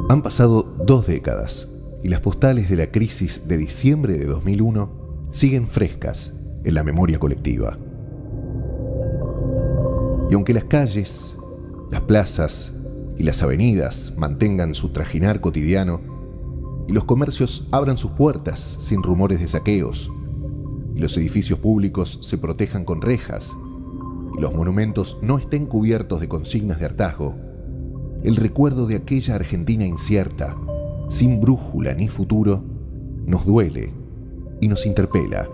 Han pasado 2 décadas y las postales de la crisis de diciembre de 2001 siguen frescas en la memoria colectiva. Y aunque las calles, las plazas y las avenidas mantengan su trajinar cotidiano y los comercios abran sus puertas sin rumores de saqueos y los edificios públicos se protejan con rejas y los monumentos no estén cubiertos de consignas de hartazgo, el recuerdo de aquella Argentina incierta, sin brújula ni futuro, nos duele y nos interpela.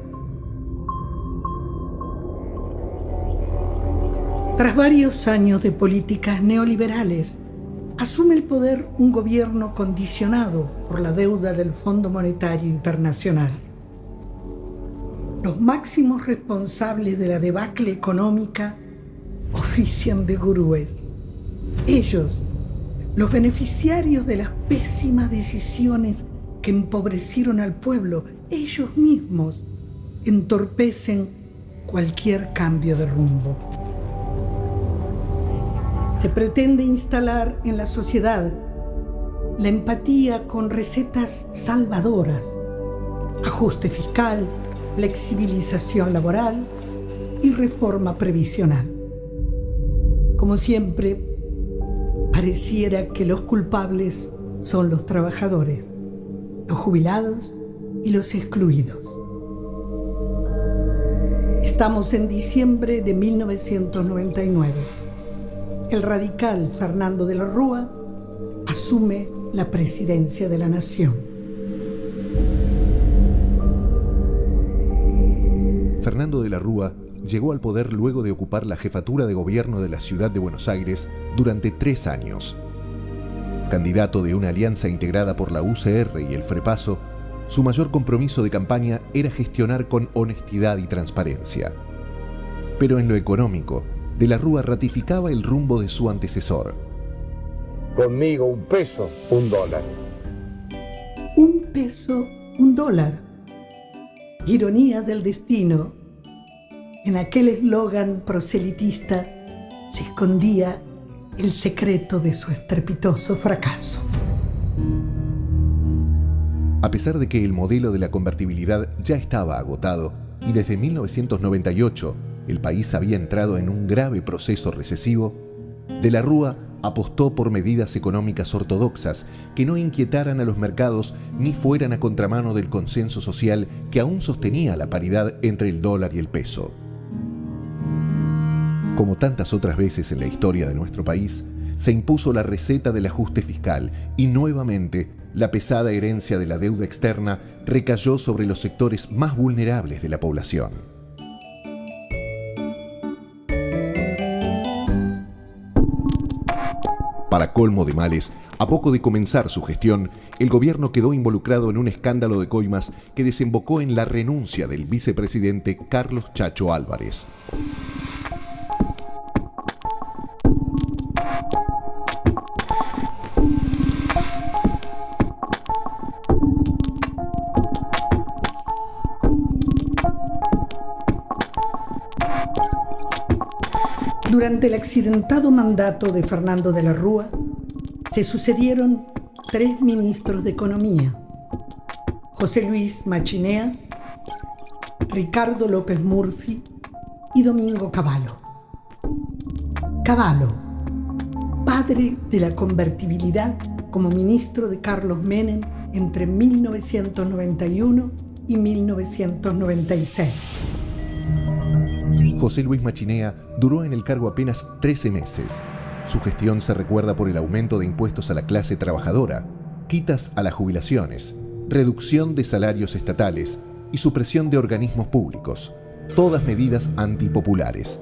Tras varios años de políticas neoliberales, asume el poder un gobierno condicionado por la deuda del Fondo Monetario Internacional. Los máximos responsables de la debacle económica ofician de gurúes. Ellos, los beneficiarios de las pésimas decisiones que empobrecieron al pueblo, ellos mismos entorpecen cualquier cambio de rumbo. Se pretende instalar en la sociedad la empatía con recetas salvadoras, ajuste fiscal, flexibilización laboral y reforma previsional. Como siempre, pareciera que los culpables son los trabajadores, los jubilados y los excluidos. Estamos en diciembre de 1999. El radical Fernando de la Rúa asume la presidencia de la nación. Fernando de la Rúa llegó al poder luego de ocupar la jefatura de gobierno de la ciudad de Buenos Aires durante 3 años. Candidato de una alianza integrada por la UCR y el FREPASO, su mayor compromiso de campaña era gestionar con honestidad y transparencia. Pero en lo económico, de la Rúa ratificaba el rumbo de su antecesor. Conmigo $1, $1. $1, $1. Ironía del destino. En aquel eslogan proselitista se escondía el secreto de su estrepitoso fracaso. A pesar de que el modelo de la convertibilidad ya estaba agotado y desde 1998 el país había entrado en un grave proceso recesivo, de la Rúa apostó por medidas económicas ortodoxas que no inquietaran a los mercados ni fueran a contramano del consenso social que aún sostenía la paridad entre el dólar y el peso. Como tantas otras veces en la historia de nuestro país, se impuso la receta del ajuste fiscal y nuevamente la pesada herencia de la deuda externa recayó sobre los sectores más vulnerables de la población. Para colmo de males, a poco de comenzar su gestión, el gobierno quedó involucrado en un escándalo de coimas que desembocó en la renuncia del vicepresidente Carlos Chacho Álvarez. Durante el accidentado mandato de Fernando de la Rúa, se sucedieron 3 ministros de Economía: José Luis Machinea, Ricardo López Murphy y Domingo Cavallo. Cavallo, padre de la convertibilidad como ministro de Carlos Menem entre 1991 y 1996. José Luis Machinea duró en el cargo apenas 13 meses. Su gestión se recuerda por el aumento de impuestos a la clase trabajadora, quitas a las jubilaciones, reducción de salarios estatales y supresión de organismos públicos, todas medidas antipopulares.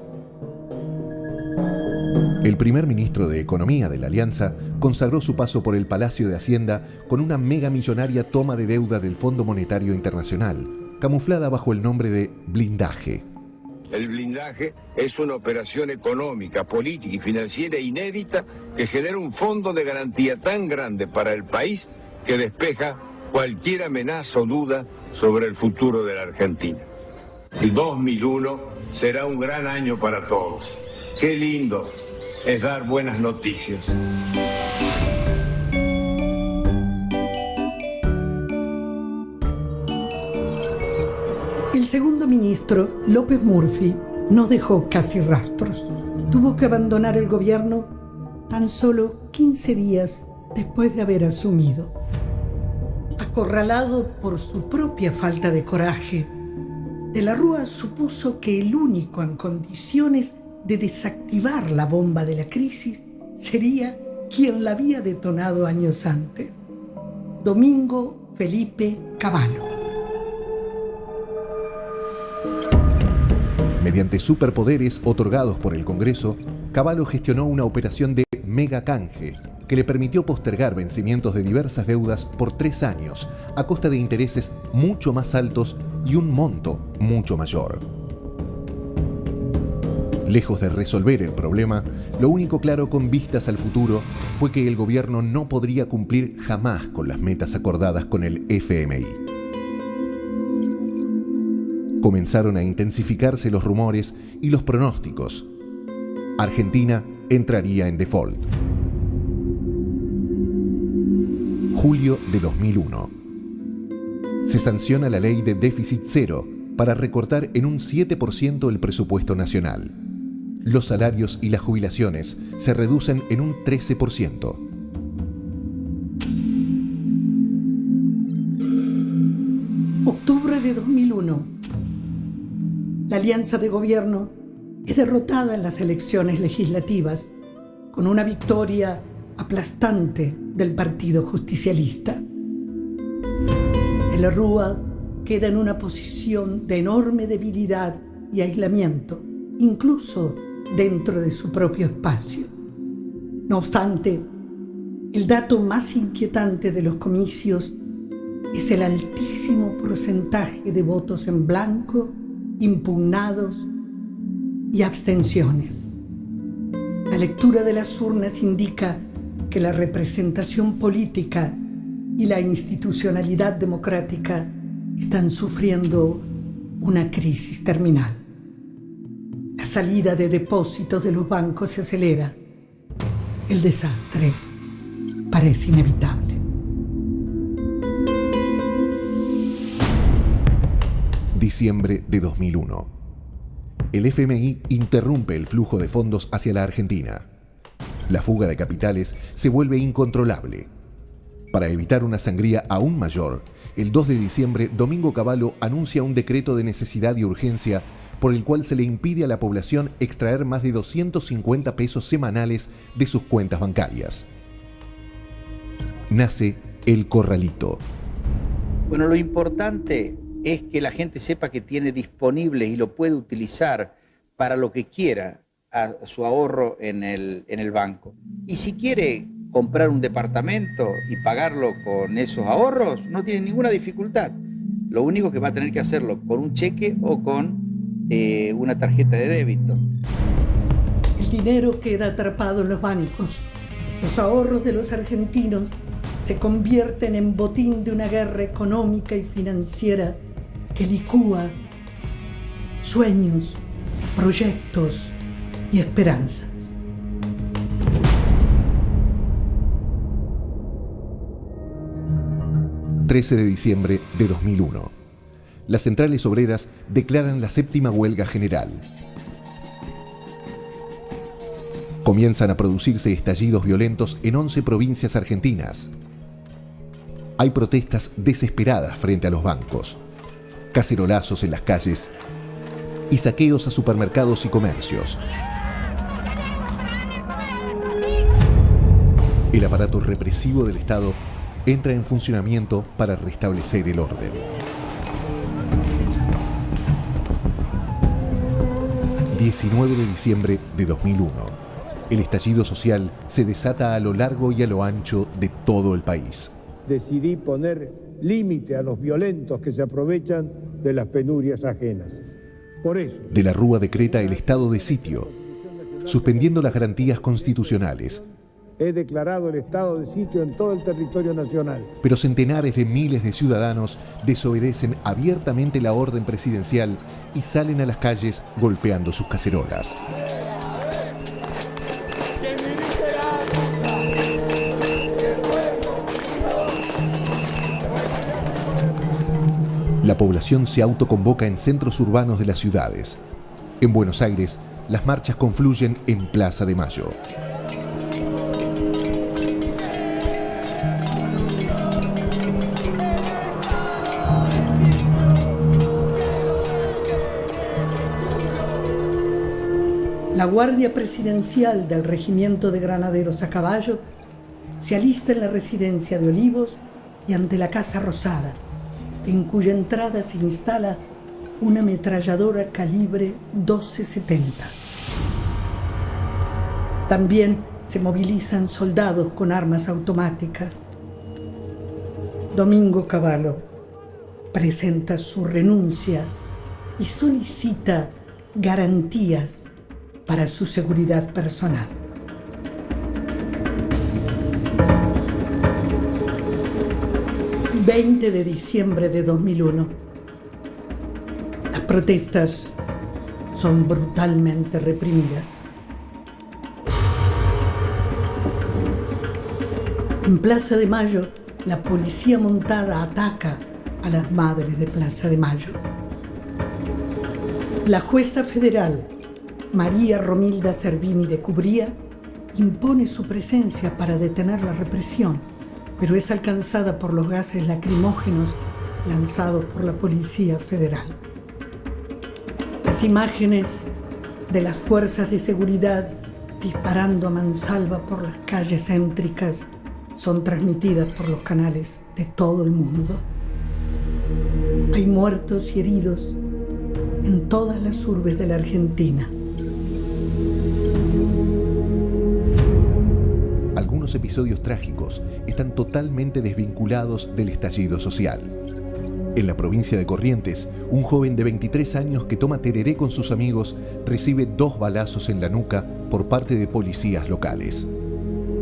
El primer ministro de Economía de la Alianza consagró su paso por el Palacio de Hacienda con una megamillonaria toma de deuda del Fondo Monetario Internacional, camuflada bajo el nombre de blindaje. El blindaje es una operación económica, política y financiera inédita que genera un fondo de garantía tan grande para el país que despeja cualquier amenaza o duda sobre el futuro de la Argentina. El 2001 será un gran año para todos. Qué lindo es dar buenas noticias. segundo ministro, López Murphy, no dejó casi rastros. Tuvo que abandonar el gobierno tan solo 15 días después de haber asumido. Acorralado por su propia falta de coraje, De la Rúa supuso que el único en condiciones de desactivar la bomba de la crisis sería quien la había detonado años antes: Domingo Felipe Cavallo. Mediante superpoderes otorgados por el Congreso, Cavallo gestionó una operación de mega canje que le permitió postergar vencimientos de diversas deudas por 3 años a costa de intereses mucho más altos y un monto mucho mayor. Lejos de resolver el problema, lo único claro con vistas al futuro fue que el gobierno no podría cumplir jamás con las metas acordadas con el FMI. Comenzaron a intensificarse los rumores y los pronósticos. Argentina entraría en default. Julio de 2001. Se sanciona la ley de déficit cero para recortar en un 7% el presupuesto nacional. Los salarios y las jubilaciones se reducen en un 13%. Octubre de 2001. La alianza de gobierno es derrotada en las elecciones legislativas con una victoria aplastante del Partido Justicialista. De la Rúa queda en una posición de enorme debilidad y aislamiento, incluso dentro de su propio espacio. No obstante, el dato más inquietante de los comicios es el altísimo porcentaje de votos en blanco, impugnados y abstenciones. La lectura de las urnas indica que la representación política y la institucionalidad democrática están sufriendo una crisis terminal. La salida de depósitos de los bancos se acelera. El desastre parece inevitable. Diciembre de 2001. El FMI interrumpe el flujo de fondos hacia la Argentina. La fuga de capitales se vuelve incontrolable. Para evitar una sangría aún mayor, el 2 de diciembre, Domingo Cavallo anuncia un decreto de necesidad y urgencia por el cual se le impide a la población extraer más de 250 pesos semanales de sus cuentas bancarias. Nace El Corralito. Bueno, lo importante es que la gente sepa que tiene disponible y lo puede utilizar para lo que quiera a su ahorro en el banco. Y si quiere comprar un departamento y pagarlo con esos ahorros, no tiene ninguna dificultad. Lo único que va a tener que hacerlo con un cheque o con una tarjeta de débito. El dinero queda atrapado en los bancos. Los ahorros de los argentinos se convierten en botín de una guerra económica y financiera que licúa sueños, proyectos y esperanzas. El 13 de diciembre de 2001. Las centrales obreras declaran la 7ª huelga general. Comienzan a producirse estallidos violentos en 11 provincias argentinas. Hay protestas desesperadas frente a los bancos, cacerolazos en las calles y saqueos a supermercados y comercios. El aparato represivo del Estado entra en funcionamiento para restablecer el orden. El 19 de diciembre de 2001. El estallido social se desata a lo largo y a lo ancho de todo el país. Decidí poner límite a los violentos que se aprovechan de las penurias ajenas. Por eso, De la Rúa decreta el estado de sitio, suspendiendo las garantías constitucionales. he declarado el estado de sitio en todo el territorio nacional. Pero centenares de miles de ciudadanos desobedecen abiertamente la orden presidencial y salen a las calles golpeando sus cacerolas. La población se autoconvoca en centros urbanos de las ciudades. En Buenos Aires, las marchas confluyen en Plaza de Mayo. La Guardia Presidencial del Regimiento de Granaderos a Caballo se alista en la residencia de Olivos y ante la Casa Rosada, en cuya entrada se instala una ametralladora calibre 12-70. También se movilizan soldados con armas automáticas. Domingo Cavallo presenta su renuncia y solicita garantías para su seguridad personal. ...20 de diciembre de 2001... Las protestas son brutalmente reprimidas. En Plaza de Mayo, la policía montada ataca a las madres de Plaza de Mayo. La jueza federal María Romilda Servini de Cubría impone su presencia para detener la represión, pero es alcanzada por los gases lacrimógenos lanzados por la Policía Federal. Las imágenes de las fuerzas de seguridad disparando a mansalva por las calles céntricas son transmitidas por los canales de todo el mundo. Hay muertos y heridos en todas las urbes de la Argentina. Algunos episodios trágicos están totalmente desvinculados del estallido social. En la provincia de Corrientes, un joven de 23 años que toma tereré con sus amigos recibe 2 balazos en la nuca por parte de policías locales.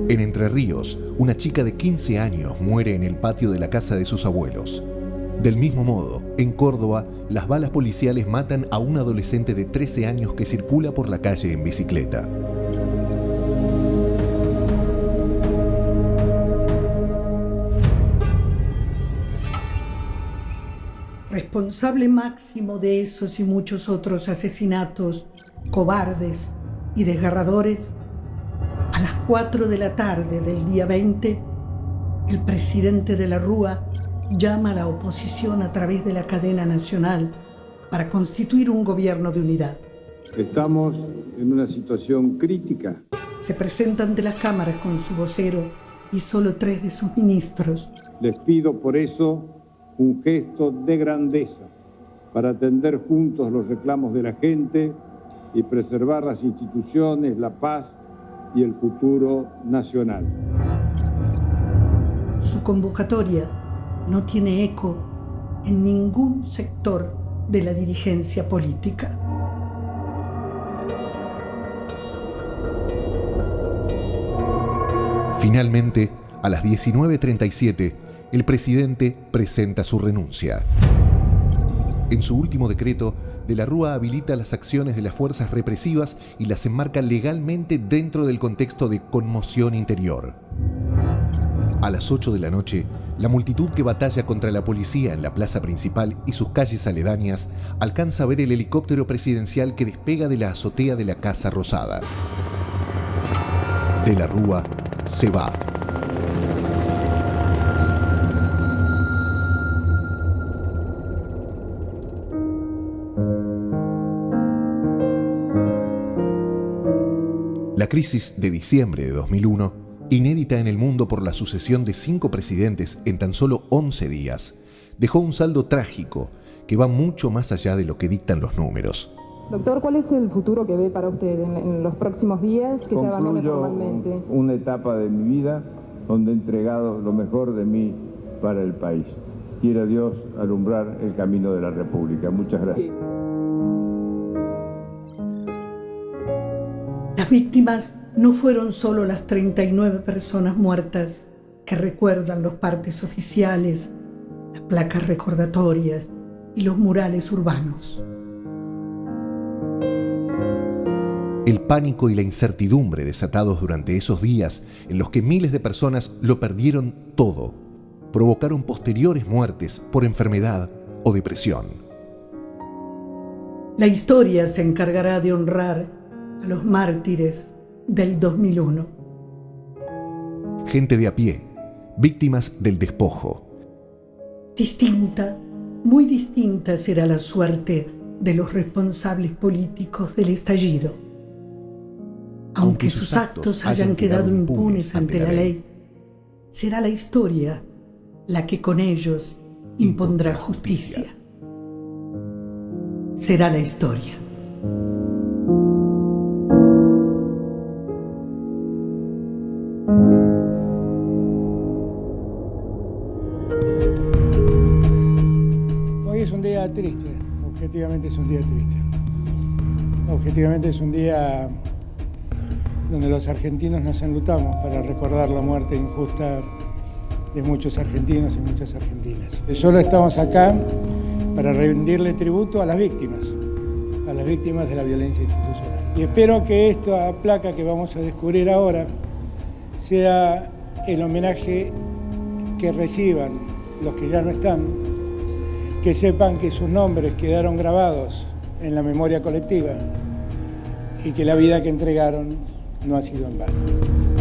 En Entre Ríos, una chica de 15 años muere en el patio de la casa de sus abuelos. Del mismo modo, en Córdoba, las balas policiales matan a un adolescente de 13 años que circula por la calle en bicicleta. Responsable máximo de esos y muchos otros asesinatos cobardes y desgarradores, a las 4 de la tarde del día 20, el presidente de la Rúa llama a la oposición a través de la cadena nacional para constituir un gobierno de unidad. Estamos en una situación crítica. Se presenta ante las cámaras con su vocero y solo 3 de sus ministros. Les pido por eso un gesto de grandeza para atender juntos los reclamos de la gente y preservar las instituciones, la paz y el futuro nacional. Su convocatoria no tiene eco en ningún sector de la dirigencia política. Finalmente, a las 19:37, el presidente presenta su renuncia. En su último decreto, De la Rúa habilita las acciones de las fuerzas represivas y las enmarca legalmente dentro del contexto de conmoción interior. A las 8 de la noche, la multitud que batalla contra la policía en la plaza principal y sus calles aledañas alcanza a ver el helicóptero presidencial que despega de la azotea de la Casa Rosada. De la Rúa se va. La crisis de diciembre de 2001, inédita en el mundo por la sucesión de 5 presidentes en tan solo 11 días, dejó un saldo trágico que va mucho más allá de lo que dictan los números. Doctor, ¿cuál es el futuro que ve para usted en los próximos días que se abandone formalmente? Una etapa de mi vida donde he entregado lo mejor de mí para el país. Quiera Dios alumbrar el camino de la República. Muchas gracias. Las víctimas no fueron solo las 39 personas muertas que recuerdan los partes oficiales, las placas recordatorias y los murales urbanos. El pánico y la incertidumbre desatados durante esos días en los que miles de personas lo perdieron todo, provocaron posteriores muertes por enfermedad o depresión. La historia se encargará de honrar a los mártires del 2001. Gente de a pie, víctimas del despojo. Distinta, muy distinta será la suerte de los responsables políticos del estallido. Aunque sus actos hayan quedado impunes ante la ley, será la historia la que con ellos impondrá justicia. Será la historia. Hoy es un día triste, objetivamente es un día triste. Objetivamente es un día donde los argentinos nos enlutamos para recordar la muerte injusta de muchos argentinos y muchas argentinas. Solo estamos acá para rendirle tributo a las víctimas de la violencia institucional. Y espero que esta placa que vamos a descubrir ahora sea el homenaje que reciban los que ya no están, que sepan que sus nombres quedaron grabados en la memoria colectiva y que la vida que entregaron no ha sido en vano.